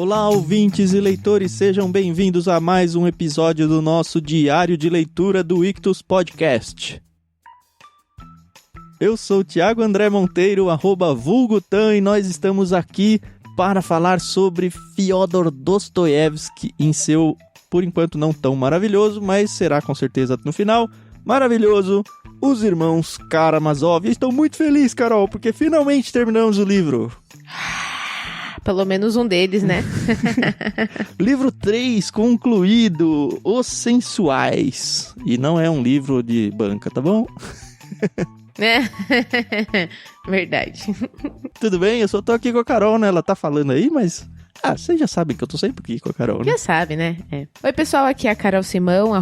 Olá, ouvintes e leitores, sejam bem-vindos a mais um episódio do nosso diário de leitura do Ictus Podcast. Eu sou o Thiago André Monteiro, @vulgutan, e nós estamos aqui para falar sobre Fyodor Dostoiévski em seu, por enquanto não tão maravilhoso, mas será com certeza no final, maravilhoso, Os Irmãos Karamazov. E estou muito feliz, Carol, porque finalmente terminamos o livro. Pelo menos um deles, né? Livro 3 concluído, Os Sensuais. E não é um livro de banca, tá bom? É, verdade. Tudo bem? Eu só tô aqui com a Carol, né? Ela tá falando aí, mas... vocês já sabem que eu tô sempre aqui com a Carol, né? Já sabe, né? É. Oi, pessoal, aqui é a Carol Simão,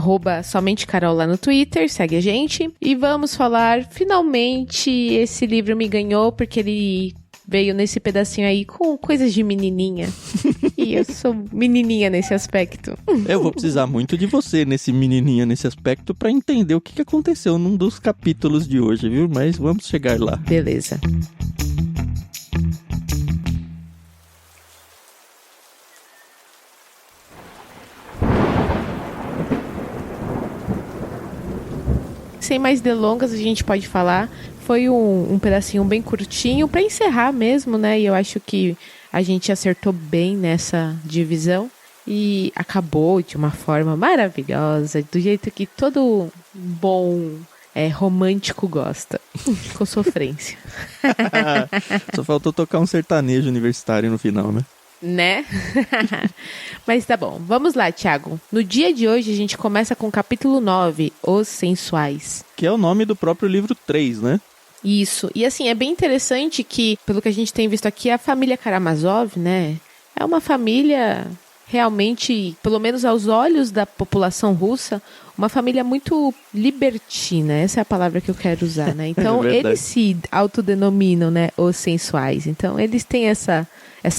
@somentecarol lá no Twitter, segue a gente. E vamos falar, finalmente, esse livro me ganhou, porque ele veio nesse pedacinho aí com coisas de menininha. E eu sou menininha nesse aspecto. Eu vou precisar muito de você nesse menininha, nesse aspecto, pra entender o que aconteceu num dos capítulos de hoje, viu? Mas vamos chegar lá. Beleza. Sem mais delongas, a gente pode falar. Foi um pedacinho bem curtinho para encerrar mesmo, né? E eu acho que a gente acertou bem nessa divisão. E acabou de uma forma maravilhosa, do jeito que todo bom romântico gosta. Com sofrência. Só faltou tocar um sertanejo universitário no final, né? Né? Mas tá bom, vamos lá, Thiago. No dia de hoje a gente começa com o capítulo 9, Os Sensuais. Que é o nome do próprio livro 3, né? Isso, e assim, é bem interessante que, pelo que a gente tem visto aqui, a família Karamazov, né, é uma família realmente, pelo menos aos olhos da população russa, uma família muito libertina, essa é a palavra que eu quero usar, né? Então, eles se autodenominam, né, os sensuais. Então, eles têm essa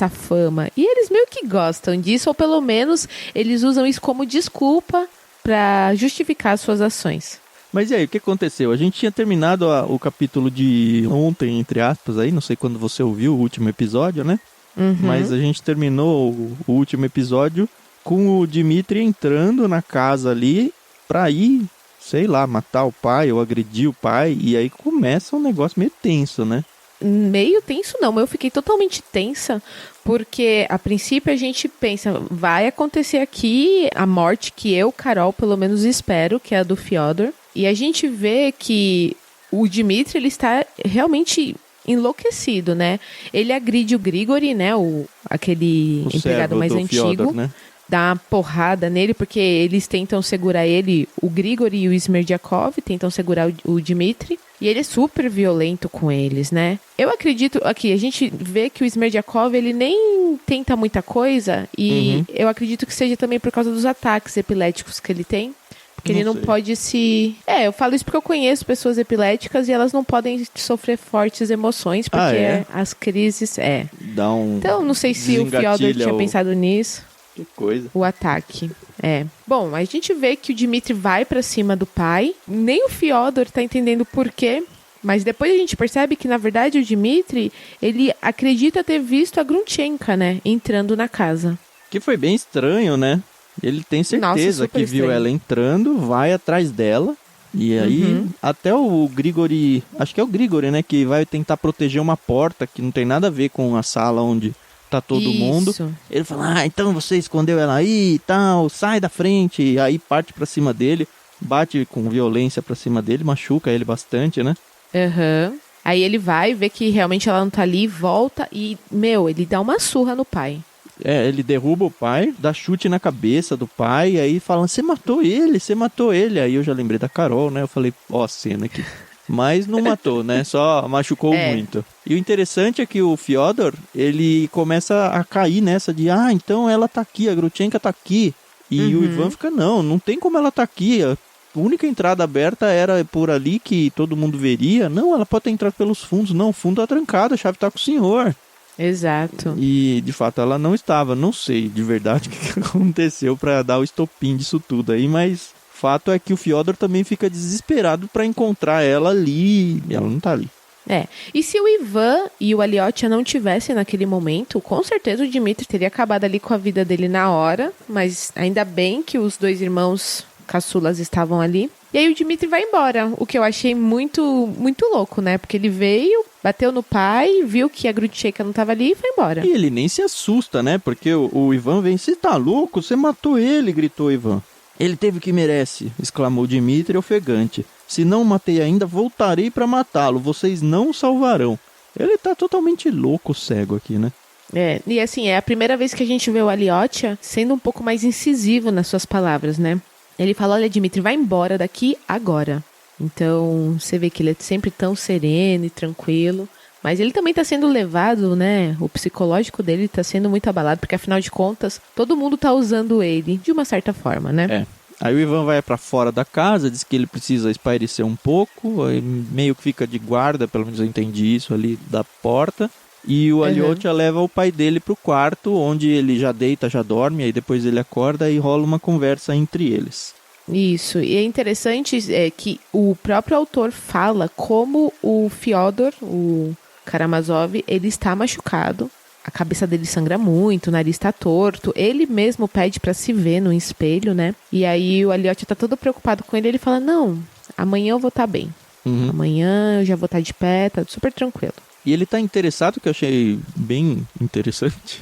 fama. E eles meio que gostam disso, ou pelo menos eles usam isso como desculpa para justificar as suas ações. Mas e aí, o que aconteceu? A gente tinha terminado o capítulo de ontem, entre aspas, aí, não sei quando você ouviu o último episódio, né? Uhum. Mas a gente terminou o último episódio com o Dmitri entrando na casa ali pra ir, sei lá, matar o pai ou agredir o pai. E aí começa um negócio meio tenso, né? Meio tenso não, mas eu fiquei totalmente tensa, porque a princípio a gente pensa, vai acontecer aqui a morte que eu, Carol, pelo menos espero, que é a do Fyodor. E a gente vê que o Dmitri, ele está realmente enlouquecido, né? Ele agride o Grigori, né? Aquele empregado mais antigo. Fyodor, né? Dá uma porrada nele, porque eles tentam segurar ele, o Grigori e o Smerdyakov tentam segurar o Dmitri, e ele é super violento com eles, né? Eu acredito, aqui, a gente vê que o Smerdyakov, ele nem tenta muita coisa, e eu acredito que seja também por causa dos ataques epiléticos que ele tem, porque ele não pode se... eu falo isso porque eu conheço pessoas epiléticas e elas não podem sofrer fortes emoções, porque as crises... Dá um... Então, não sei se o Fyodor tinha pensado nisso. Que coisa. O ataque. Bom, a gente vê que o Dmitri vai pra cima do pai. Nem o Fyodor tá entendendo por quê. Mas depois a gente percebe que, na verdade, o Dmitri, ele acredita ter visto a Grunchenka, né? Entrando na casa. Que foi bem estranho, né? Ele tem certeza que viu estranho. ela entrando, vai atrás dela. E aí, até o Grigori... Acho que é o Grigori, né? Que vai tentar proteger uma porta que não tem nada a ver com a sala onde... tá todo mundo. Ele fala, então você escondeu ela aí e tal, sai da frente. E aí parte pra cima dele, bate com violência pra cima dele, machuca ele bastante, né? Aí ele vai ver que realmente ela não tá ali, volta e, ele dá uma surra no pai. Ele derruba o pai, dá chute na cabeça do pai, e aí fala, você matou ele. Aí eu já lembrei da Carol, né? Eu falei, ó, cena aqui. Mas não matou, né? Só machucou muito. E o interessante é que o Fyodor, ele começa a cair nessa de, então ela tá aqui, a Grunchenka tá aqui. E o Ivan fica, não tem como ela tá aqui. A única entrada aberta era por ali que todo mundo veria. Não, ela pode ter entrado pelos fundos. Não, o fundo tá trancado, a chave tá com o senhor. Exato. E, de fato, ela não estava. Não sei, de verdade, o que aconteceu pra dar o estopim disso tudo aí, mas... Fato é que o Fyodor também fica desesperado pra encontrar ela ali. E ela não tá ali. E se o Ivan e o Aliotia não tivessem naquele momento, com certeza o Dmitri teria acabado ali com a vida dele na hora, mas ainda bem que os dois irmãos caçulas estavam ali. E aí o Dmitri vai embora, o que eu achei muito, muito louco, né? Porque ele veio, bateu no pai, viu que a Grutchenka não tava ali e foi embora. E ele nem se assusta, né? Porque o Ivan vem, você tá louco? Você matou ele, gritou o Ivan. Ele teve o que merece, exclamou Dmitri ofegante. Se não matei ainda, voltarei para matá-lo. Vocês não o salvarão. Ele tá totalmente louco, cego aqui, né? E assim, é a primeira vez que a gente vê o Aliotia sendo um pouco mais incisivo nas suas palavras, né? Ele fala, olha, Dmitri, vai embora daqui agora. Então, você vê que ele é sempre tão sereno e tranquilo. Mas ele também tá sendo levado, né? O psicológico dele tá sendo muito abalado, porque afinal de contas, todo mundo tá usando ele de uma certa forma, né? Aí o Ivan vai pra fora da casa, diz que ele precisa espairecer um pouco, aí meio que fica de guarda, pelo menos eu entendi isso ali, da porta. E o Aliotia leva o pai dele pro quarto, onde ele já deita, já dorme, aí depois ele acorda e rola uma conversa entre eles. Isso, e é interessante que o próprio autor fala como o Fyodor, o Karamazov, ele está machucado. A cabeça dele sangra muito, o nariz tá torto. Ele mesmo pede pra se ver no espelho, né? E aí o Aliotia tá todo preocupado com ele. Ele fala, não, amanhã eu vou estar bem. Amanhã eu já vou estar de pé, tá super tranquilo. E ele tá interessado, que eu achei bem interessante,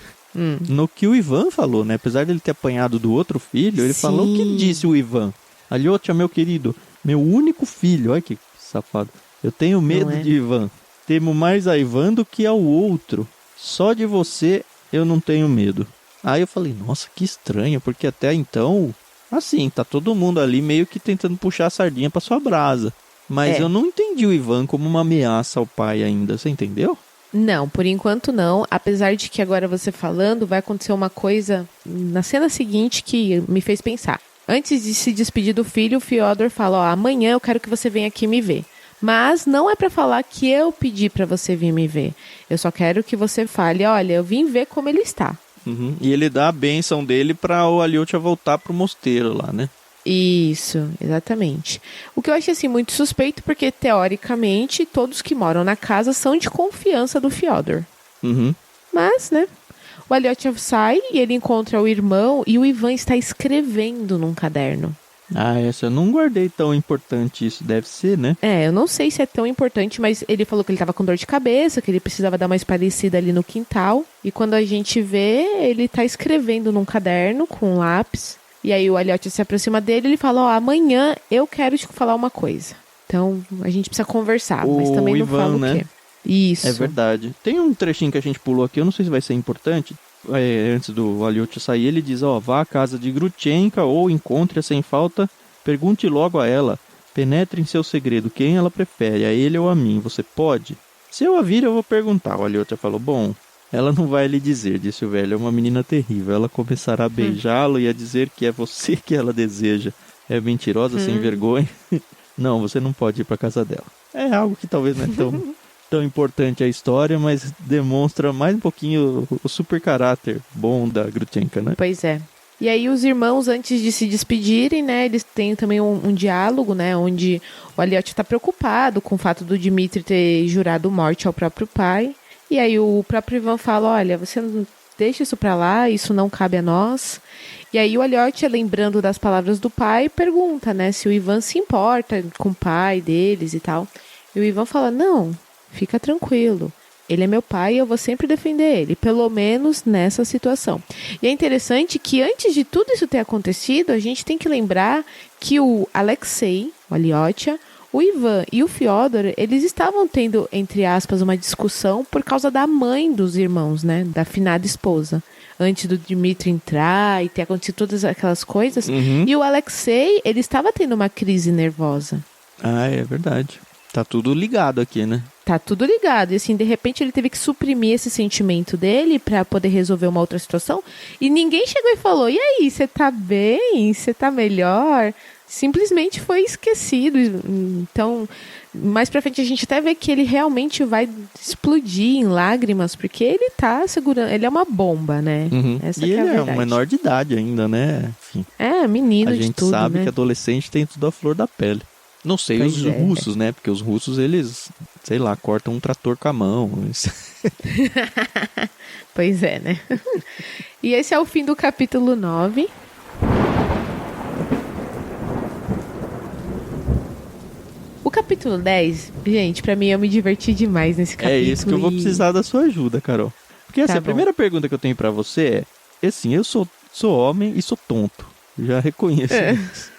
no que o Ivan falou, né? Apesar dele ter apanhado do outro filho, ele falou o que disse o Ivan. Aliotia, meu querido, meu único filho. Olha que safado. Eu tenho medo de Ivan. Temo mais a Ivan do que ao outro. Só de você eu não tenho medo. Aí eu falei, nossa, que estranho, porque até então, assim, tá todo mundo ali meio que tentando puxar a sardinha pra sua brasa. Mas eu não entendi o Ivan como uma ameaça ao pai ainda, você entendeu? Não, por enquanto não. Apesar de que agora você falando, vai acontecer uma coisa na cena seguinte que me fez pensar. Antes de se despedir do filho, o Fyodor fala, ó, amanhã eu quero que você venha aqui me ver. Mas não é pra falar que eu pedi pra você vir me ver. Eu só quero que você fale, olha, eu vim ver como ele está. E ele dá a bênção dele pra o Aliotia voltar pro mosteiro lá, né? Isso, exatamente. O que eu achei assim muito suspeito, porque teoricamente todos que moram na casa são de confiança do Fyodor. Mas, né? O Aliotia sai e ele encontra o irmão e o Ivan está escrevendo num caderno. Ah, essa eu não guardei tão importante, isso deve ser, né? Eu não sei se é tão importante, mas ele falou que ele tava com dor de cabeça, que ele precisava dar uma esparecida ali no quintal. E quando a gente vê, ele tá escrevendo num caderno com um lápis. E aí o Aliotia se aproxima dele e ele fala, ó, amanhã eu quero te falar uma coisa. Então, a gente precisa conversar, mas também não Ivan, fala né? o quê. Isso. É verdade. Tem um trechinho que a gente pulou aqui, eu não sei se vai ser importante. Antes do Aliotia sair, ele diz, ó, vá à casa de Grutchenka ou encontre-a sem falta, pergunte logo a ela, penetre em seu segredo, quem ela prefere, a ele ou a mim, você pode? Se eu a vir, eu vou perguntar. O Aliotia falou, bom, ela não vai lhe dizer, disse o velho, é uma menina terrível, ela começará a beijá-lo e a dizer que é você que ela deseja. É mentirosa, sem vergonha. Não, você não pode ir para casa dela. É algo que talvez não é tão importante a história, mas demonstra mais um pouquinho o super caráter bom da Grutchenka, né? Pois é. E aí os irmãos, antes de se despedirem, né, eles têm também um diálogo, né, onde o Aliotia está preocupado com o fato do Dmitri ter jurado morte ao próprio pai. E aí o próprio Ivan fala, olha, você não deixa isso pra lá, isso não cabe a nós. E aí o Aliotia, lembrando das palavras do pai, pergunta, né, se o Ivan se importa com o pai deles e tal. E o Ivan fala, não, fica tranquilo. Ele é meu pai e eu vou sempre defender ele, pelo menos nessa situação. E é interessante que antes de tudo isso ter acontecido, a gente tem que lembrar que o Alexei, o Aliotia, o Ivan e o Fyodor, eles estavam tendo, entre aspas, uma discussão por causa da mãe dos irmãos, né? Da finada esposa. Antes do Dmitri entrar e ter acontecido todas aquelas coisas. E o Alexei, ele estava tendo uma crise nervosa. Ah, é verdade. Tá tudo ligado aqui, né? Tá tudo ligado. E assim, de repente ele teve que suprimir esse sentimento dele pra poder resolver uma outra situação. E ninguém chegou e falou, e aí, você tá bem? Você tá melhor? Simplesmente foi esquecido. Então, mais pra frente a gente até vê que ele realmente vai explodir em lágrimas, porque ele tá segurando, ele é uma bomba, né? Essa e que ele é a verdade. É um menor de idade ainda, né? Enfim, menino a de gente tudo, sabe né? que adolescente tem tudo à flor da pele. Não sei Pois os é. russos, né? Porque os russos, eles, sei lá, cortam um trator com a mão. Pois é, né? E esse é o fim do capítulo 9. O capítulo 10, gente, pra mim eu me diverti demais nesse capítulo. É isso que eu vou precisar da sua ajuda, Carol. Porque assim, Tá a bom. primeira pergunta que eu tenho pra você é assim, eu sou homem e sou tonto. Já reconheço isso.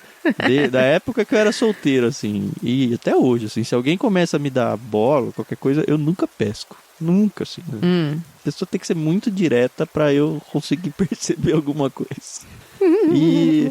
Da época que eu era solteiro, assim, e até hoje, assim, se alguém começa a me dar bola, qualquer coisa, eu nunca pesco. Nunca, assim. A pessoa tem que ser muito direta pra eu conseguir perceber alguma coisa. E,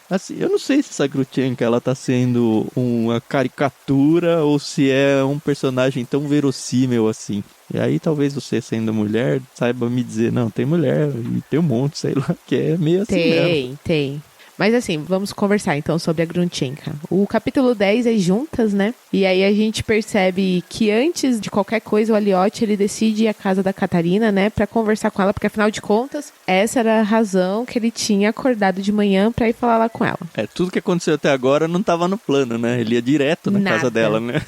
assim, eu não sei se essa Grutchenka, ela tá sendo uma caricatura ou se é um personagem tão verossímil assim. E aí talvez você, sendo mulher, saiba me dizer, não, tem mulher e tem um monte, sei lá, que é meio assim mesmo. Tem. Mas assim, vamos conversar então sobre a Grutchenka. O capítulo 10 é juntas, né? E aí a gente percebe que antes de qualquer coisa, o Aliotti, ele decide ir à casa da Catarina, né? Pra conversar com ela, porque afinal de contas, essa era a razão que ele tinha acordado de manhã pra ir falar lá com ela. É, tudo que aconteceu até agora não tava no plano, né? Ele ia direto na Nada. casa dela, né?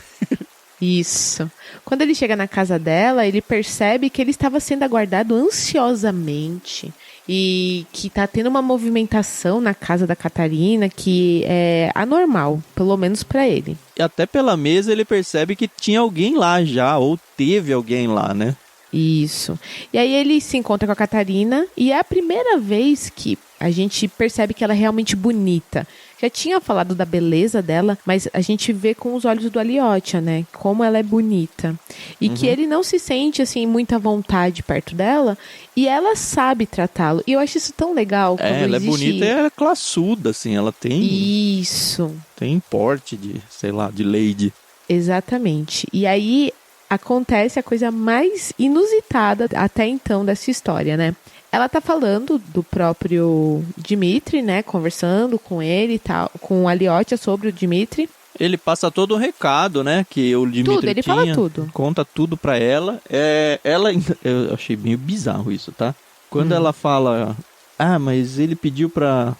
Isso. Quando ele chega na casa dela, ele percebe que ele estava sendo aguardado ansiosamente e que tá tendo uma movimentação na casa da Catarina que é anormal, pelo menos pra ele. E até pela mesa ele percebe que tinha alguém lá já, ou teve alguém lá, né? Isso. E aí ele se encontra com a Catarina e é a primeira vez que a gente percebe que ela é realmente bonita. Já tinha falado da beleza dela, mas a gente vê com os olhos do Aliotia, né? Como ela é bonita. E que ele não se sente, assim, muita vontade perto dela e ela sabe tratá-lo. E eu acho isso tão legal. Quando Ela existe... é bonita e ela é classuda, assim, ela tem... Isso. Tem porte de, sei lá, de lady. Exatamente. E aí acontece a coisa mais inusitada até então dessa história, né? Ela tá falando do próprio Dmitri, né? Conversando com ele e tal, com o Aliotia sobre o Dmitri. Ele passa todo um recado, né? Que o Dmitri Tudo, ele tinha. fala tudo. Conta tudo pra ela. Ela ainda... Eu achei meio bizarro isso, tá? Quando ela fala... Ah, mas ele pediu pra...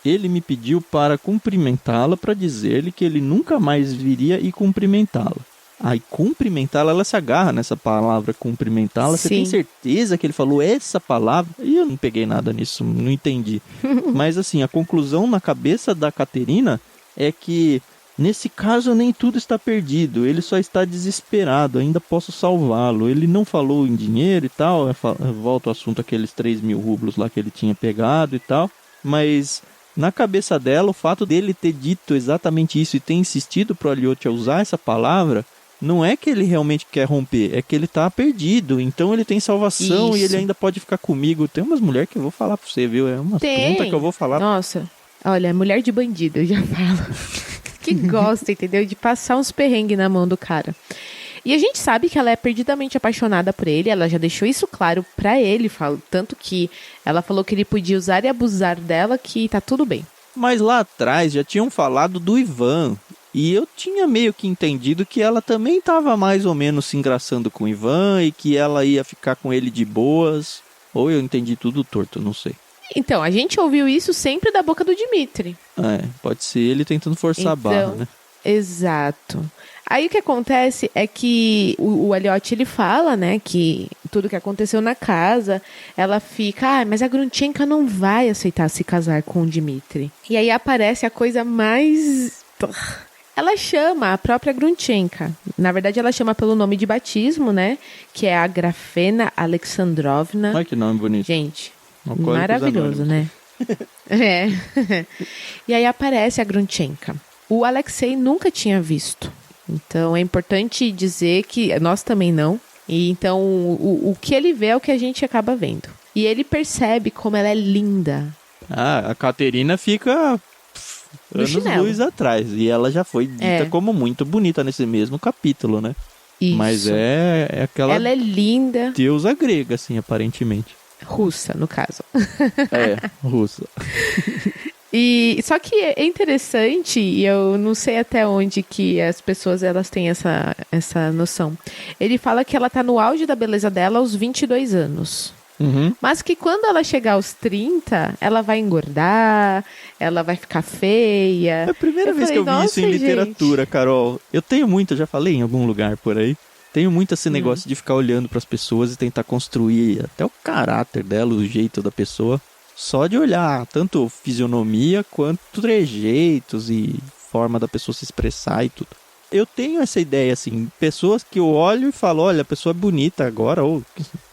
ele me pediu para cumprimentá-la, pra dizer-lhe que ele nunca mais viria e cumprimentá-la. Aí, cumprimentá-la, ela se agarra nessa palavra cumprimentá-la. Você tem Sim. certeza que ele falou essa palavra? E eu não peguei nada nisso, não entendi. Mas assim, a conclusão na cabeça da Caterina é que, nesse caso, nem tudo está perdido. Ele só está desesperado, ainda posso salvá-lo. Ele não falou em dinheiro e tal. Volta ao assunto, aqueles 3.000 rublos lá que ele tinha pegado e tal. Mas... na cabeça dela, o fato dele ter dito exatamente isso e ter insistido pro Aliotia usar essa palavra, não é que ele realmente quer romper, é que ele tá perdido, então ele tem salvação. Isso. E ele ainda pode ficar comigo. Tem umas mulheres que eu vou falar pra você, viu? É uma tonta que eu vou falar. Nossa, olha, mulher de bandido, eu já falo. Que gosta, entendeu? De passar uns perrengues na mão do cara. E a gente sabe que ela é perdidamente apaixonada por ele, ela já deixou isso claro pra ele, tanto que ela falou que ele podia usar e abusar dela, que tá tudo bem. Mas lá atrás já tinham falado do Ivan. E eu tinha meio que entendido que ela também estava mais ou menos se engraçando com o Ivan e que ela ia ficar com ele de boas. Ou eu entendi tudo torto, não sei. Então, a gente ouviu isso sempre da boca do Dmitri. Pode ser ele tentando forçar a barra, né? Exato. Aí o que acontece é que o Aliotia, ele fala, né, que tudo que aconteceu na casa, ela fica, mas a Grutchenka não vai aceitar se casar com o Dmitri. E aí aparece a coisa mais... Ela chama a própria Grutchenka. Na verdade, ela chama pelo nome de batismo, né, que é a Grafena Alexandrovna. Olha que nome bonito. Gente, Alcoólicos maravilhoso, Anônimos. né? E aí aparece a Grutchenka. O Alexei nunca tinha visto. Então é importante dizer que nós também não. E então o que ele vê é o que a gente acaba vendo. E ele percebe como ela é linda. A Caterina fica anos-luz atrás. E ela já foi dita como muito bonita nesse mesmo capítulo, né? Isso. Mas é aquela... Ela é linda. Deusa grega, assim, aparentemente. Russa, no caso. Russa. E só que é interessante, e eu não sei até onde que as pessoas elas têm essa noção. Ele fala que ela tá no auge da beleza dela aos 22 anos. Mas que quando ela chegar aos 30, ela vai engordar, ela vai ficar feia. É a primeira vez que eu vi isso em literatura, Carol. Eu tenho muito, eu já falei em algum lugar por aí. Tenho muito esse negócio de ficar olhando para as pessoas e tentar construir até o caráter dela, o jeito da pessoa. Só de olhar tanto fisionomia quanto trejeitos e forma da pessoa se expressar e tudo. Eu tenho essa ideia, assim, pessoas que eu olho e falo, olha, a pessoa é bonita agora, ou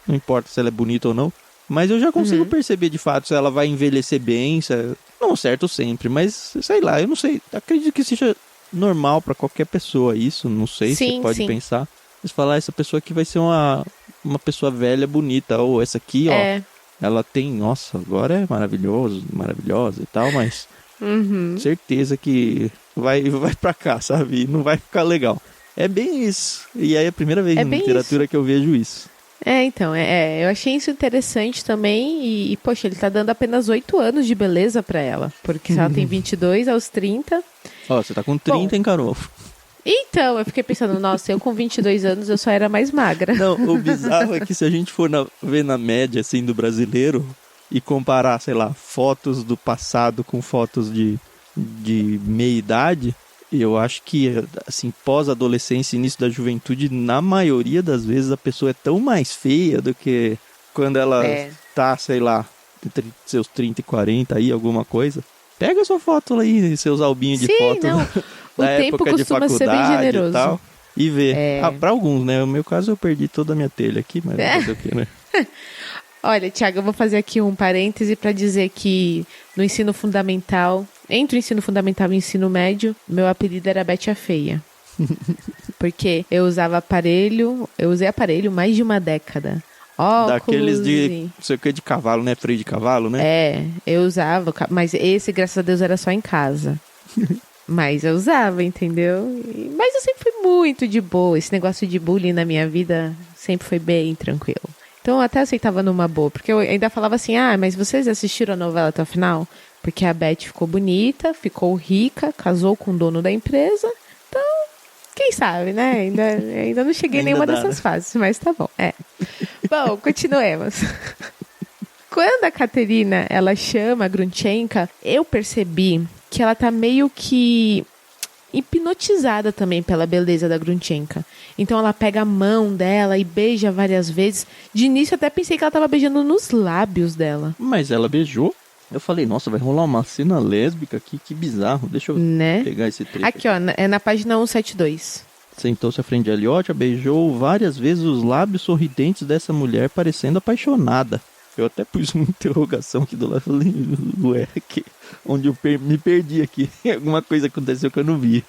não importa se ela é bonita ou não, mas eu já consigo perceber de fato se ela vai envelhecer bem, não certo sempre, mas sei lá, eu não sei, acredito que seja normal pra qualquer pessoa isso, não sei se você pode pensar. Mas falar, essa pessoa aqui vai ser uma pessoa velha, bonita, ou essa aqui, ó, ela tem, nossa, agora é maravilhosa e tal, mas certeza que vai pra cá, sabe? E não vai ficar legal. É bem isso. E aí é a primeira vez em literatura que eu vejo isso. Então, eu achei isso interessante também e, poxa, ele tá dando apenas 8 anos de beleza pra ela, porque se ela tem 22 aos 30... Ó, você tá com 30, hein, Carol? Então, eu fiquei pensando, nossa, eu com 22 anos eu só era mais magra. Não, o bizarro é que se a gente for ver na média, assim, do brasileiro e comparar, sei lá, fotos do passado com fotos de meia-idade, eu acho que, assim, pós-adolescência e início da juventude, na maioria das vezes a pessoa é tão mais feia do que quando ela tá, sei lá, entre seus 30 e 40 aí, alguma coisa. Pega sua foto aí, seus albinhos de foto o da tempo época de costuma faculdade ser bem generoso. E tal, e vê. Pra alguns, né? No meu caso eu perdi toda a minha telha aqui, mas não sei o que, né? Olha, Thiago, eu vou fazer aqui um parêntese para dizer que no ensino fundamental, entre o ensino fundamental e o ensino médio, meu apelido era Bete a Feia. Porque eu usei aparelho mais de uma década. Óculos daqueles de, não sei o que, de cavalo, né? Freio de cavalo, né? Eu usava, mas esse, graças a Deus, era só em casa. Mas eu usava, entendeu? Mas eu sempre fui muito de boa. Esse negócio de bullying na minha vida sempre foi bem tranquilo. Então eu até aceitava numa boa, porque eu ainda falava assim, mas vocês assistiram a novela até o final? Porque a Beth ficou bonita, ficou rica, casou com o dono da empresa, então, quem sabe, né? Ainda não cheguei em nenhuma dessas fases, mas tá bom. Bom, continuemos. Quando a Caterina, ela chama a Grunchenka, eu percebi que ela tá meio que hipnotizada também pela beleza da Grunchenka. Então ela pega a mão dela e beija várias vezes. De início eu até pensei que ela tava beijando nos lábios dela. Mas ela beijou? Eu falei, nossa, vai rolar uma cena lésbica aqui, que bizarro. Deixa eu pegar esse trecho. Aqui, ó, é na página 172. Sentou-se à frente de Aliotia, beijou várias vezes os lábios sorridentes dessa mulher, parecendo apaixonada. Eu até pus uma interrogação aqui do lado, falei, ué, onde eu me perdi aqui. Alguma coisa aconteceu que eu não vi.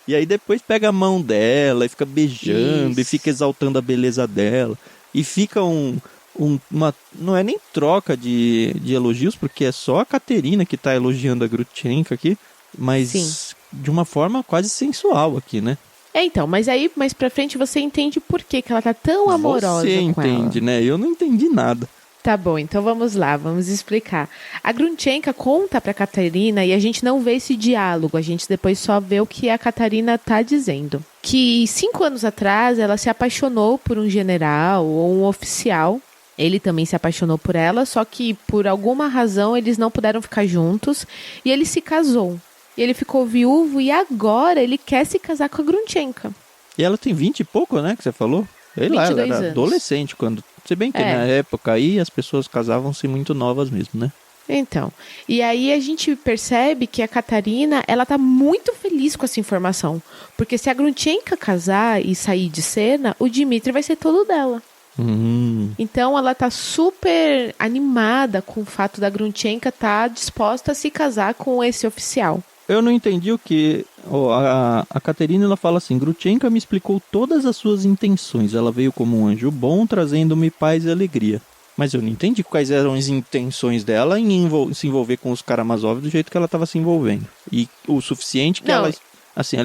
E aí depois pega a mão dela e fica beijando e fica exaltando a beleza dela. E fica uma... Não é nem troca de elogios, porque é só a Caterina que tá elogiando a Grunchenka aqui. Mas de uma forma quase sensual aqui, né? Então, mas aí mais pra frente você entende por que ela tá tão amorosa com ela. Você entende, né? Eu não entendi nada. Tá bom, então vamos lá, vamos explicar. A Grunchenka conta pra Catarina e a gente não vê esse diálogo, a gente depois só vê o que a Catarina tá dizendo. Que 5 anos atrás ela se apaixonou por um general ou um oficial. Ele também se apaixonou por ela, só que por alguma razão eles não puderam ficar juntos e ele se casou. E ele ficou viúvo e agora ele quer se casar com a Grunchenka. E ela tem 20 e pouco, né, que você falou? Sei lá, ela era adolescente quando... Se bem que na época aí as pessoas casavam-se muito novas mesmo, né? Então, e aí a gente percebe que a Catarina, ela tá muito feliz com essa informação. Porque se a Grunchenka casar e sair de cena, o Dmitry vai ser todo dela. Então ela tá super animada com o fato da Grunchenka estar disposta a se casar com esse oficial. Eu não entendi o que... A Caterina, ela fala assim, Grunchenka me explicou todas as suas intenções. Ela veio como um anjo bom, trazendo-me paz e alegria. Mas eu não entendi quais eram as intenções dela em se envolver com os Karamazov do jeito que ela estava se envolvendo. E o suficiente que ela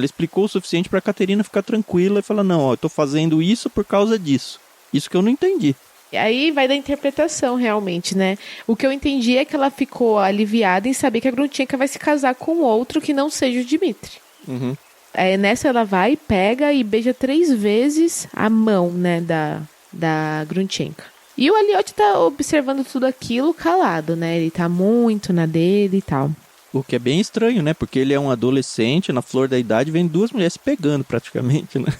explicou o suficiente para a Caterina ficar tranquila e falar, não, eu tô fazendo isso por causa disso. Isso que eu não entendi. Aí vai da interpretação, realmente, né? O que eu entendi é que ela ficou aliviada em saber que a Grunchenka vai se casar com outro que não seja o Dmitry. Nessa ela vai, pega e beija 3 vezes a mão, né, da Grunchenka. E o Aliotti tá observando tudo aquilo calado, né? Ele tá muito na dele e tal. O que é bem estranho, né? Porque ele é um adolescente, na flor da idade, vem duas mulheres se pegando praticamente, né?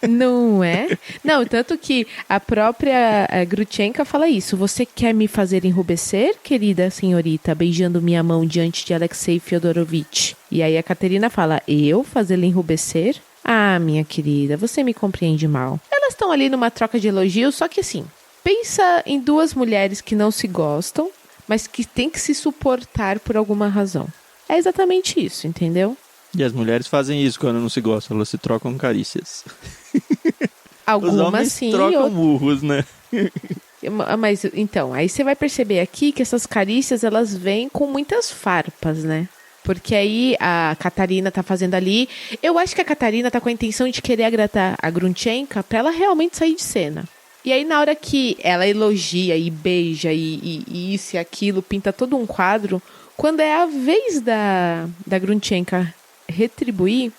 Não é? Não, tanto que a própria Grutchenka fala isso. Você quer me fazer enrubescer, querida senhorita, beijando minha mão diante de Alexei Fyodorovitch? E aí a Katerina fala, eu fazê-la enrubescer? Ah, minha querida, você me compreende mal. Elas estão ali numa troca de elogios, só que assim, pensa em duas mulheres que não se gostam, mas que têm que se suportar por alguma razão. É exatamente isso, entendeu? E as mulheres fazem isso quando não se gostam, elas se trocam carícias. Algumas Os homens sim, trocam murros, né? Mas, então, aí você vai perceber aqui que essas carícias, elas vêm com muitas farpas, né? Porque aí a Catarina tá fazendo ali... Eu acho que a Catarina tá com a intenção de querer agradar a Grutchenka pra ela realmente sair de cena. E aí, na hora que ela elogia e beija e isso e aquilo, pinta todo um quadro, quando é a vez da Grutchenka retribuir,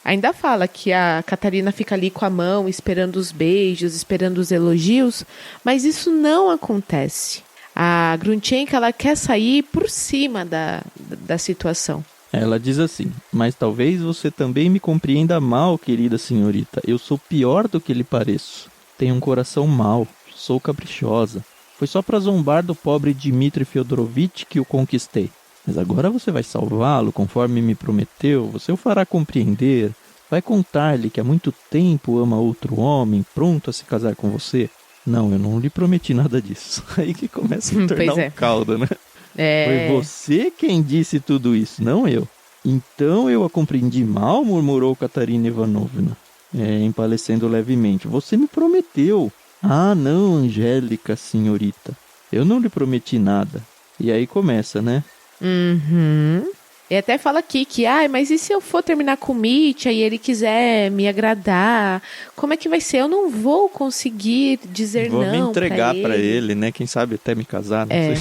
ainda fala que a Catarina fica ali com a mão, esperando os beijos, esperando os elogios, mas isso não acontece. A Grutchenka, ela quer sair por cima da situação. Ela diz assim, mas talvez você também me compreenda mal, querida senhorita. Eu sou pior do que lhe pareço. Tenho um coração mau, sou caprichosa. Foi só para zombar do pobre Dmitri Fyodorovitch que o conquistei. Mas agora você vai salvá-lo, conforme me prometeu. Você o fará compreender. Vai contar-lhe que há muito tempo ama outro homem, pronto a se casar com você. Não, eu não lhe prometi nada disso. Aí que começa a tornar um caldo, né? Foi você quem disse tudo isso, não eu. Então eu a compreendi mal, murmurou Katarina Ivanovna, empalecendo levemente. Você me prometeu. Ah, não, Angélica, senhorita. Eu não lhe prometi nada. E aí começa, né? Uhum. E até fala aqui que, mas e se eu for terminar com o Mitya e ele quiser me agradar? Como é que vai ser? Eu não vou conseguir dizer não. Vou me entregar pra ele, né? Quem sabe até me casar, não sei.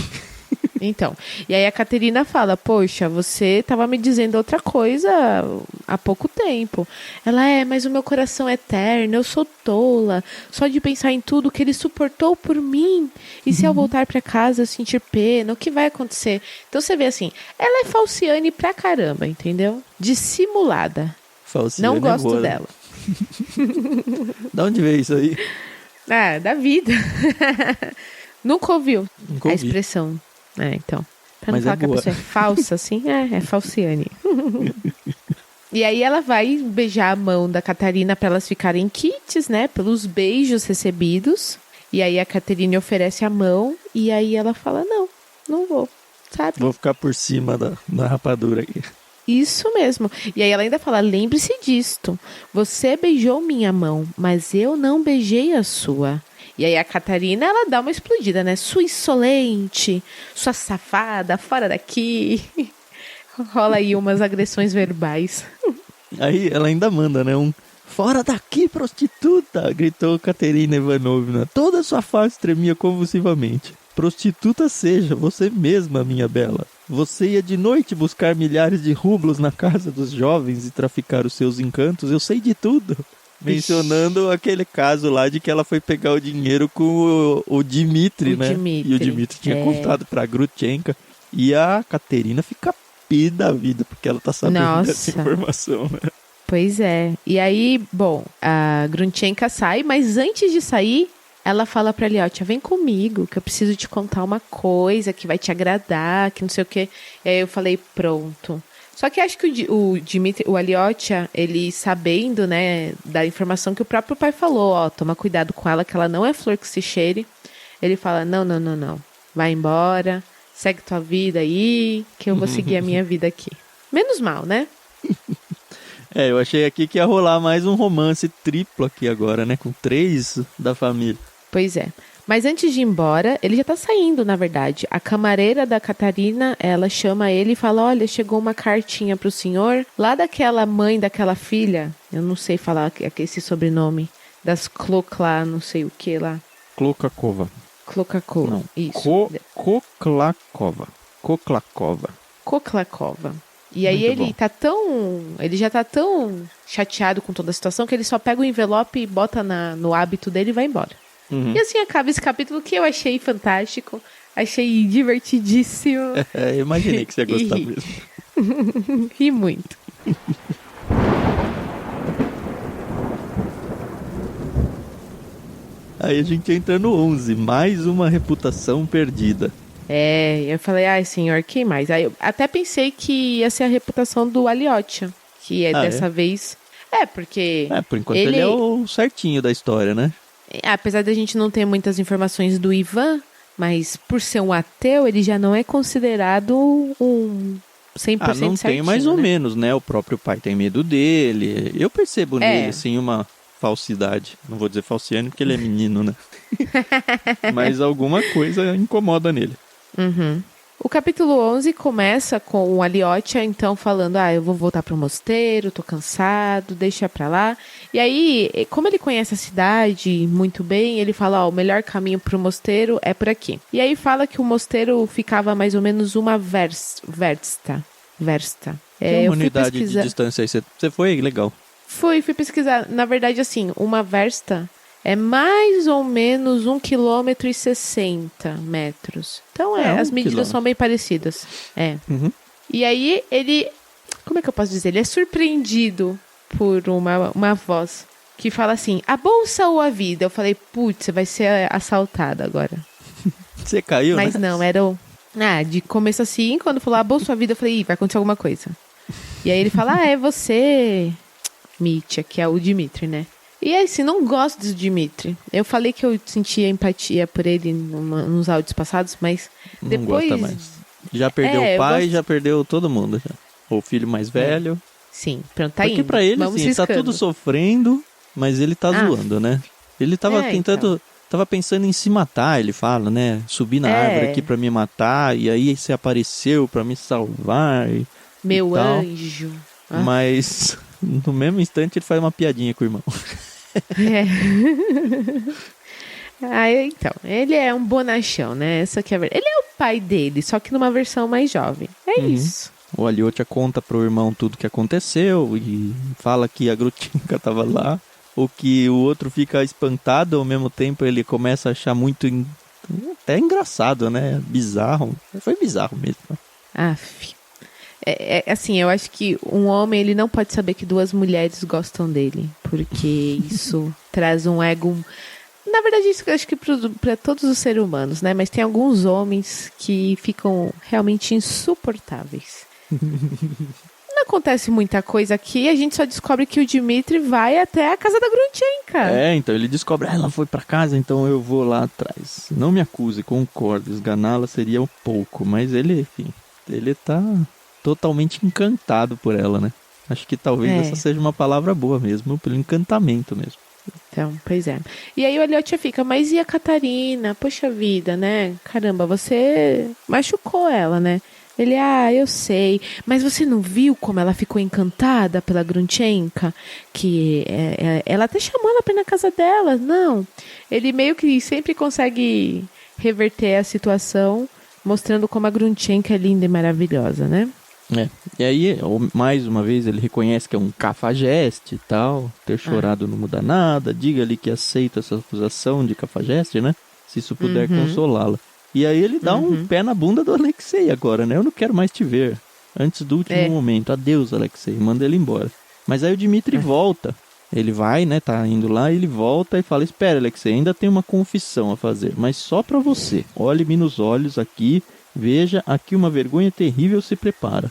Então, e aí a Caterina fala, poxa, você estava me dizendo outra coisa há pouco tempo. Ela, mas o meu coração é eterno, eu sou tola, só de pensar em tudo que ele suportou por mim. E se eu voltar para casa eu sentir pena, o que vai acontecer? Então você vê assim, ela é falciane pra caramba, entendeu? Dissimulada. Falciane não gosto boa, dela. Da onde veio isso aí? Da vida. Nunca ouviu Nunca ouvi. a expressão. Então. Pra não Mas falar que a pessoa é falsa, assim, é falciane. E aí ela vai beijar a mão da Catarina para elas ficarem quites, né? Pelos beijos recebidos. E aí a Catarina oferece a mão e aí ela fala, não vou, sabe? Vou ficar por cima da rapadura aqui. Isso mesmo. E aí ela ainda fala, lembre-se disto. Você beijou minha mão, mas eu não beijei a sua. E aí a Catarina, ela dá uma explodida, né? Sua insolente, sua safada, fora daqui. Rola aí umas agressões verbais. Aí ela ainda manda, né? Fora daqui, prostituta! Gritou Katerina Ivanovna. Toda sua face tremia convulsivamente. Prostituta seja, você mesma, minha bela. Você ia de noite buscar milhares de rublos na casa dos jovens e traficar os seus encantos. Eu sei de tudo. Mencionando aquele caso lá de que ela foi pegar o dinheiro com o Dmitri, né? E o Dmitri tinha contado pra Grutchenka. E a Katerina fica pé da vida, porque ela tá sabendo dessa informação, né? Pois é. E aí, bom, a Grutchenka sai, mas antes de sair, ela fala pra Aliotia, vem comigo, que eu preciso te contar uma coisa que vai te agradar, que não sei o quê. E aí eu falei, pronto. Só que acho que o Dmitri, o Aliotia, ele sabendo, né, da informação que o próprio pai falou, toma cuidado com ela, que ela não é flor que se cheire. Ele fala, não, vai embora, segue tua vida aí, que eu vou seguir a minha vida aqui. Menos mal, né? Eu achei aqui que ia rolar mais um romance triplo aqui agora, né, com 3 da família. Pois é. Mas antes de ir embora, ele já tá saindo, na verdade. A camareira da Catarina, ela chama ele e fala, olha, chegou uma cartinha pro senhor, lá daquela mãe, daquela filha, eu não sei falar esse sobrenome, das Klokla, não sei o que lá. Klokakova. Não, isso. Koklakova. E aí ele já tá tão chateado com toda a situação que ele só pega o envelope e bota no hábito dele e vai embora. E assim acaba esse capítulo que eu achei fantástico. Achei divertidíssimo. Eu imaginei que você ia gostar mesmo. Ri muito. Aí a gente entra no 11, mais uma reputação perdida. Eu falei, ai senhor, quem mais? Aí eu até pensei que ia ser a reputação do Aliotia, que dessa vez... porque... por enquanto ele é o certinho da história, né? Apesar da gente não ter muitas informações do Ivan, mas por ser um ateu, ele já não é considerado um 100% não certinho, tem mais ou né? menos, né? O próprio pai tem medo dele. Eu percebo nele, assim, uma falsidade. Não vou dizer falciane porque ele é menino, né? Mas alguma coisa incomoda nele. Uhum. O capítulo 11 começa com o Aliotia, então, falando, eu vou voltar pro mosteiro, tô cansado, deixa pra lá. E aí, como ele conhece a cidade muito bem, ele fala, o melhor caminho pro mosteiro é por aqui. E aí fala que o mosteiro ficava mais ou menos uma versta. Que uma unidade de distância aí, você foi? Legal. Fui pesquisar. Na verdade, assim, uma versta é mais ou menos 1,60 km. Então, as medidas são bem parecidas. Uhum. E aí, ele... Como é que eu posso dizer? Ele é surpreendido por uma voz que fala assim, a bolsa ou a vida? Eu falei, putz, você vai ser assaltada agora. Você caiu, Mas né? não, era o... de começo assim, quando falou a bolsa ou a vida, eu falei, vai acontecer alguma coisa. E aí ele fala, é você, Mitya, que é o Dmitri, né? E aí, assim, não gosto do Dmitri. Eu falei que eu sentia empatia por ele nos áudios passados, mas depois... Não gosta mais. Já perdeu o pai, já perdeu todo mundo. Já. O filho mais velho. Sim, pronto, tá indo. Porque pra ele, assim, tá tudo sofrendo, mas ele tá zoando, né? Ele tava tentando... Então. Tava pensando em se matar, ele fala, né? Subir na árvore aqui pra me matar, e aí você apareceu pra me salvar. Meu anjo. Mas no mesmo instante ele faz uma piadinha com o irmão. Então, ele é um bonachão, né? Essa que é a verdade. Ele é o pai dele, só que numa versão mais jovem. Isso. O Aliotia conta pro irmão tudo que aconteceu e fala que a Grutinka tava lá. O que o outro fica espantado, ao mesmo tempo ele começa a achar muito até engraçado, né? Bizarro. Foi bizarro mesmo. Assim, eu acho que um homem, ele não pode saber que duas mulheres gostam dele, porque isso traz um ego... Na verdade, isso eu acho que para todos os seres humanos, né? Mas tem alguns homens que ficam realmente insuportáveis. Não acontece muita coisa aqui, a gente só descobre que o Dmitri vai até a casa da Grunchenka. Então ele descobre, ela foi pra casa, então eu vou lá atrás. Não me acuse, concordo, esganá-la seria um pouco, mas ele, enfim, ele tá totalmente encantado por ela, né? Acho que talvez essa seja uma palavra boa mesmo, pelo encantamento mesmo. Então, pois é. E aí o Aliotia fica, mas e a Catarina? Poxa vida, né? Caramba, você machucou ela, né? Ele, eu sei, mas você não viu como ela ficou encantada pela Grunchenka? Que ela até chamou ela pra ir na casa dela. Não, ele meio que sempre consegue reverter a situação, mostrando como a Grunchenka é linda e maravilhosa, né? E aí, mais uma vez, ele reconhece que é um cafajeste e tal. Ter chorado não muda nada. Diga-lhe que aceita essa acusação de cafajeste, né? Se isso puder consolá-la. E aí ele dá um pé na bunda do Alexei agora, né? Eu não quero mais te ver. Antes do último momento. Adeus, Alexei. Manda ele embora. Mas aí o Dmitri volta. Ele vai, né? Tá indo lá, ele volta e fala, espera, Alexei, ainda tem uma confissão a fazer, mas só pra você. Olhe-me nos olhos aqui. Veja, aqui uma vergonha terrível se prepara.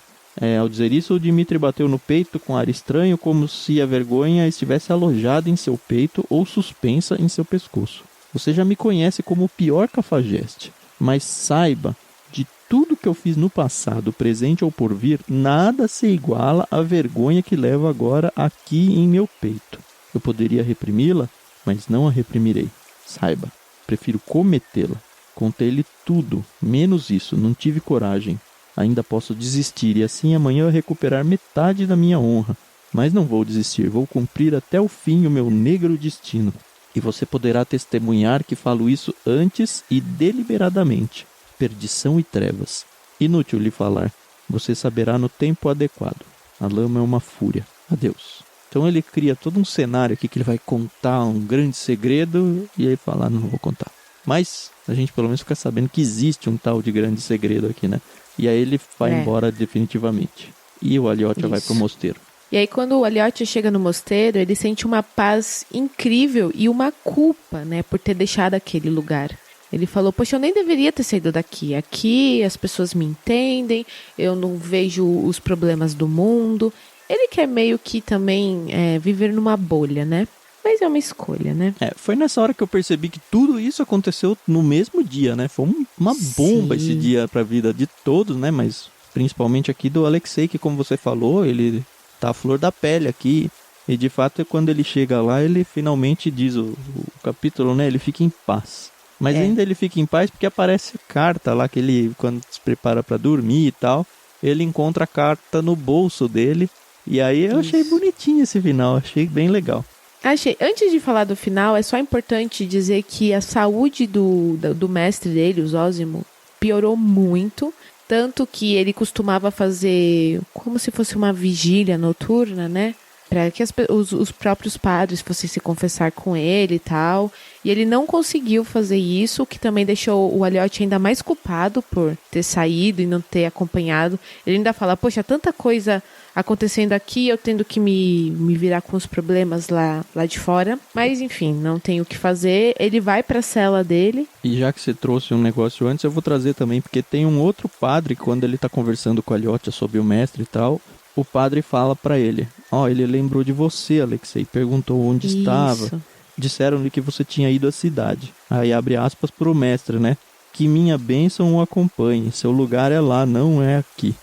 Ao dizer isso, o Dmitri bateu no peito com ar estranho, como se a vergonha estivesse alojada em seu peito ou suspensa em seu pescoço. Você já me conhece como o pior cafajeste. Mas saiba, de tudo que eu fiz no passado, presente ou por vir, nada se iguala à vergonha que levo agora aqui em meu peito. Eu poderia reprimi-la, mas não a reprimirei. Saiba, prefiro cometê-la. Contei-lhe tudo, menos isso, não tive coragem. Ainda posso desistir e assim amanhã recuperar metade da minha honra. Mas não vou desistir, vou cumprir até o fim o meu negro destino. E você poderá testemunhar que falo isso antes e deliberadamente. Perdição e trevas. Inútil lhe falar. Você saberá no tempo adequado. A lama é uma fúria. Adeus. Então ele cria todo um cenário aqui que ele vai contar um grande segredo e aí fala, não vou contar. Mas a gente pelo menos fica sabendo que existe um tal de grande segredo aqui, né? E aí ele vai embora definitivamente. E o Aliotia vai pro mosteiro. E aí quando o Aliotia chega no mosteiro, ele sente uma paz incrível e uma culpa, né, por ter deixado aquele lugar. Ele falou, poxa, eu nem deveria ter saído daqui. Aqui as pessoas me entendem, eu não vejo os problemas do mundo. Ele quer meio que também viver numa bolha, né? Mas é uma escolha, né? Foi nessa hora que eu percebi que tudo isso aconteceu no mesmo dia, né? Foi uma bomba esse dia pra vida de todos, né? Mas principalmente aqui do Alexei, que como você falou, ele tá à flor da pele aqui. E de fato, quando ele chega lá, ele finalmente diz o capítulo, né? Ele fica em paz. Mas ainda ele fica em paz porque aparece a carta lá, que ele, quando se prepara pra dormir e tal, ele encontra a carta no bolso dele. E aí eu achei bonitinho esse final, achei bem legal. Achei. Antes de falar do final, é só importante dizer que a saúde do mestre dele, o Zósimo, piorou muito. Tanto que ele costumava fazer como se fosse uma vigília noturna, né? Para que os próprios padres fossem se confessar com ele e tal. E ele não conseguiu fazer isso, o que também deixou o Aliotia ainda mais culpado por ter saído e não ter acompanhado. Ele ainda fala, poxa, tanta coisa acontecendo aqui, eu tendo que me virar com os problemas lá de fora. Mas enfim, não tem o que fazer. Ele vai para a cela dele. E já que você trouxe um negócio antes, eu vou trazer também, porque tem um outro padre, quando ele tá conversando com o Aliotia sobre o mestre e tal, o padre fala para ele, ele lembrou de você, Alexei, perguntou onde estava. Disseram-lhe que você tinha ido à cidade. Aí abre aspas pro mestre, né? Que minha bênção o acompanhe. Seu lugar é lá, não é aqui.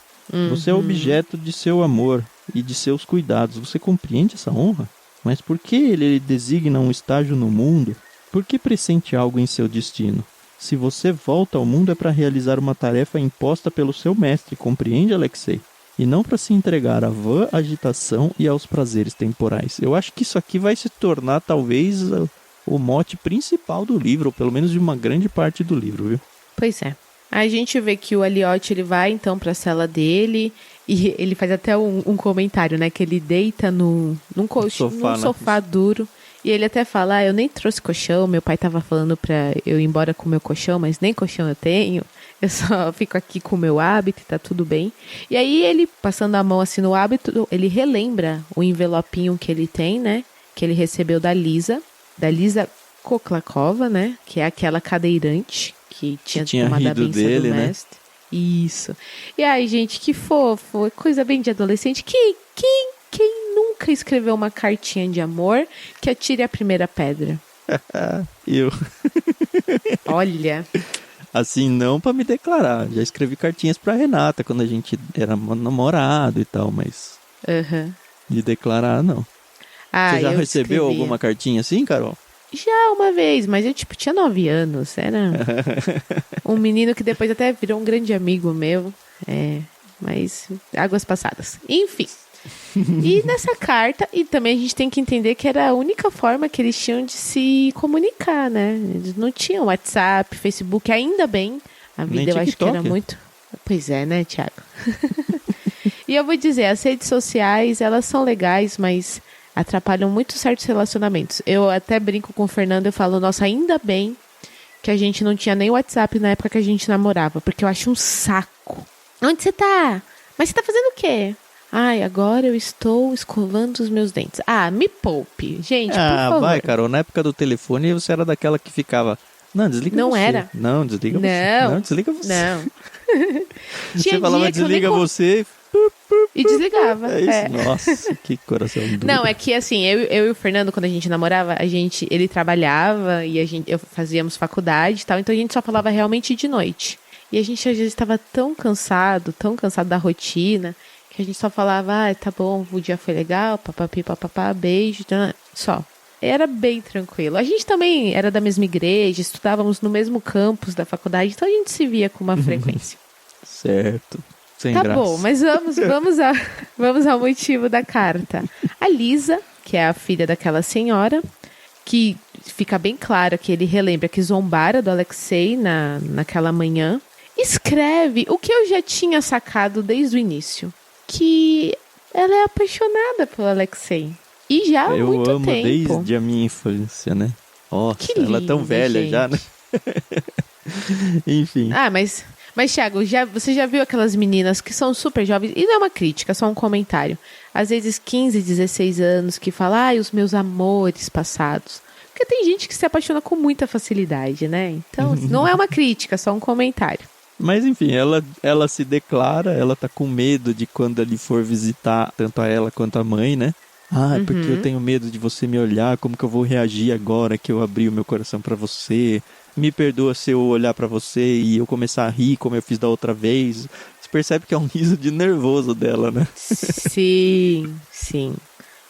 Você é objeto de seu amor e de seus cuidados. Você compreende essa honra? Mas por que ele designa um estágio no mundo? Por que pressente algo em seu destino? Se você volta ao mundo é para realizar uma tarefa imposta pelo seu mestre. Compreende, Alexei? E não para se entregar à vã agitação e aos prazeres temporais. Eu acho que isso aqui vai se tornar, talvez, o mote principal do livro, ou pelo menos de uma grande parte do livro, viu? Pois é. A gente vê que o Aliotia, ele vai, então, para a cela dele, e ele faz até um comentário, né, que ele deita num sofá duro, e ele até fala, eu nem trouxe colchão, meu pai tava falando pra eu ir embora com o meu colchão, mas nem colchão eu tenho. Eu só fico aqui com o meu hábito e tá tudo bem. E aí ele, passando a mão assim no hábito, ele relembra o envelopinho que ele tem, né? Que ele recebeu da Lisa Koklakova, né? Que é aquela cadeirante que tinha tomado a benção dele, do mestre. Né? Isso. E aí, gente, que fofo. Coisa bem de adolescente. Quem nunca escreveu uma cartinha de amor que atire a primeira pedra? Eu. Olha... Assim, não pra me declarar. Já escrevi cartinhas pra Renata quando a gente era namorado e tal, mas... De declarar, não. Você já recebeu alguma cartinha assim, Carol? Já, uma vez, mas eu, tinha 9 anos. Era um menino que depois até virou um grande amigo meu. Mas águas passadas. Enfim. E nessa carta, e também a gente tem que entender que era a única forma que eles tinham de se comunicar, né? Eles não tinham WhatsApp, Facebook, ainda bem. A vida nem eu acho que era muito... Pois é, né, Thiago? E eu vou dizer, as redes sociais, elas são legais, mas atrapalham muito certos relacionamentos. Eu até brinco com o Fernando, eu falo, nossa, ainda bem que a gente não tinha nem WhatsApp na época que a gente namorava, porque eu acho um saco. Onde você tá? Mas você tá fazendo o quê? Ai, agora eu estou escovando os meus dentes. Me poupe. Gente, por favor. Vai, Carol. Na época do telefone, você era daquela que ficava... Não, desliga você. Não era. Não, desliga você. Não, desliga você. Não. Você falava, desliga você... E desligava. É isso. Nossa, que coração duro. Não, é que assim, eu e o Fernando, quando a gente namorava, ele trabalhava e eu fazíamos faculdade e tal, então a gente só falava realmente de noite. E a gente às vezes estava tão cansado da rotina... que a gente só falava, tá bom, o dia foi legal, papapi, papapá, beijo, só. Era bem tranquilo. A gente também era da mesma igreja, estudávamos no mesmo campus da faculdade, então a gente se via com uma frequência. Certo. Sem tá graça. Bom, mas vamos ao motivo da carta. A Lisa, que é a filha daquela senhora, que fica bem claro que ele relembra que zombara do Alexei naquela manhã, escreve o que eu já tinha sacado desde o início. Que ela é apaixonada pelo Alexei. E já há muito tempo. Eu amo desde a minha infância, né? Nossa, que ela é tão velha, gente. Já, né? Enfim. Mas Thiago, você já viu aquelas meninas que são super jovens? E não é uma crítica, é só um comentário. Às vezes 15, 16 anos que falam, os meus amores passados. Porque tem gente que se apaixona com muita facilidade, né? Então, não é uma crítica, é só um comentário. Mas enfim, ela se declara, ela tá com medo de quando ele for visitar tanto a ela quanto a mãe, né? É porque eu tenho medo de você me olhar, como que eu vou reagir agora que eu abri o meu coração pra você? Me perdoa se eu olhar pra você e eu começar a rir como eu fiz da outra vez. Você percebe que é um riso de nervoso dela, né? Sim.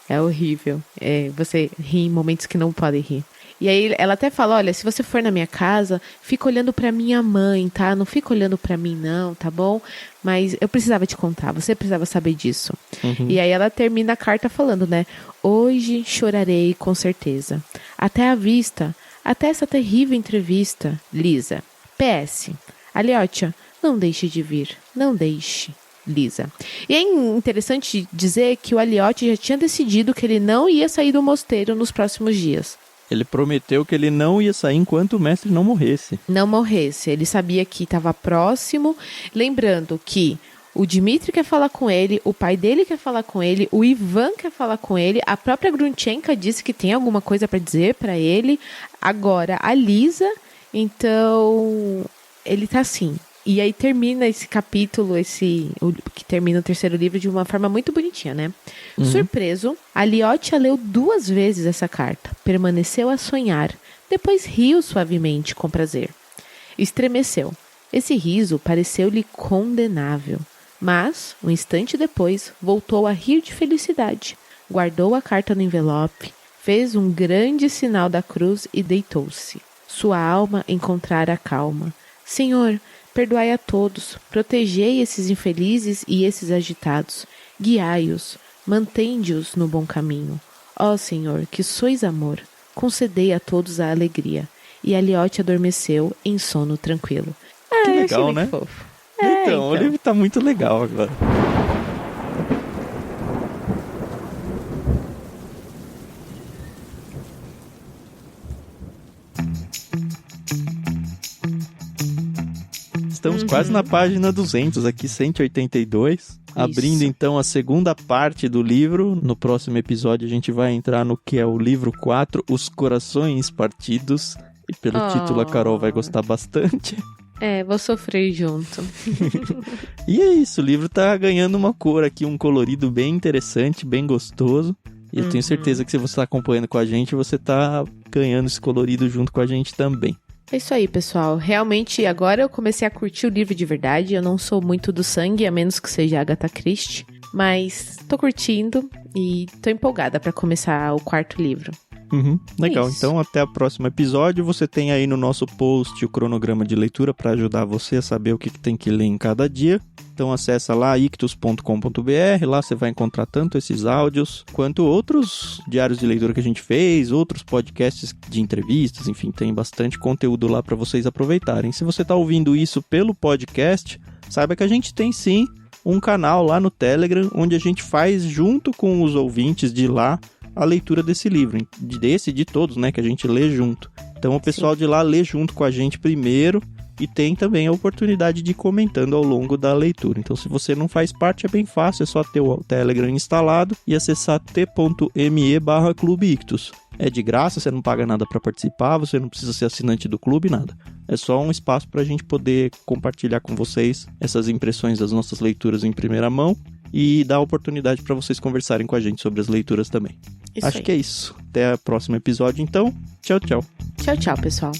É horrível. Você ri em momentos que não pode rir. E aí ela até fala, olha, se você for na minha casa, fica olhando pra minha mãe, tá? Não fica olhando pra mim não, tá bom? Mas eu precisava te contar, você precisava saber disso. E aí ela termina a carta falando, né? Hoje chorarei com certeza. Até a vista, até essa terrível entrevista, Lisa. PS, Aliotia, não deixe de vir, não deixe. Lisa. E é interessante dizer que o Aliotia já tinha decidido que ele não ia sair do mosteiro nos próximos dias. Ele prometeu que ele não ia sair enquanto o mestre não morresse. Não morresse. Ele sabia que estava próximo. Lembrando que o Dmitri quer falar com ele, o pai dele quer falar com ele, o Ivan quer falar com ele, a própria Grunchenka disse que tem alguma coisa para dizer para ele. Agora, a Lisa, então, ele tá assim. E aí termina esse capítulo, que termina o terceiro livro de uma forma muito bonitinha, né? Surpreso, Aliotia leu 2 vezes essa carta, permaneceu a sonhar, depois riu suavemente com prazer. Estremeceu. Esse riso pareceu-lhe condenável, mas, um instante depois, voltou a rir de felicidade. Guardou a carta no envelope, fez um grande sinal da cruz e deitou-se. Sua alma encontrara calma. Senhor, perdoai a todos, protegei esses infelizes e esses agitados, guiai-os, mantende-os no bom caminho. Ó Senhor, que sois amor, concedei a todos a alegria. E Aliotia adormeceu em sono tranquilo. Que legal, né? Fofo. Então, o livro tá muito legal agora. Estamos quase na página 200, aqui 182. Isso. Abrindo então a segunda parte do livro. No próximo episódio a gente vai entrar no que é o livro 4, Os Corações Partidos. E pelo título a Carol vai gostar bastante. Vou sofrer junto. E é isso, o livro tá ganhando uma cor aqui, um colorido bem interessante, bem gostoso. E eu tenho certeza que se você tá acompanhando com a gente, você tá ganhando esse colorido junto com a gente também. É isso aí, pessoal. Realmente, agora eu comecei a curtir o livro de verdade. Eu não sou muito do sangue, a menos que seja Agatha Christie. Mas tô curtindo e tô empolgada pra começar o 4º livro. Legal, Isso. Então até o próximo episódio. Você tem aí no nosso post o cronograma de leitura para ajudar você a saber o que tem que ler em cada dia. Então acessa lá ictus.com.br, lá você vai encontrar tanto esses áudios quanto outros diários de leitura que a gente fez, outros podcasts de entrevistas, enfim, tem bastante conteúdo lá para vocês aproveitarem. Se você está ouvindo isso pelo podcast, saiba que a gente tem sim um canal lá no Telegram, onde a gente faz junto com os ouvintes de lá a leitura desse livro, de todos, né, que a gente lê junto. Então o pessoal de lá lê junto com a gente primeiro e tem também a oportunidade de ir comentando ao longo da leitura. Então se você não faz parte, é bem fácil, é só ter o Telegram instalado e acessar t.me/Clube Ictus. É de graça, você não paga nada para participar, você não precisa ser assinante do clube, nada. É só um espaço para a gente poder compartilhar com vocês essas impressões das nossas leituras em primeira mão e dar a oportunidade para vocês conversarem com a gente sobre as leituras também. Acho que é isso. Até o próximo episódio, então. Tchau, tchau. Tchau, tchau, pessoal.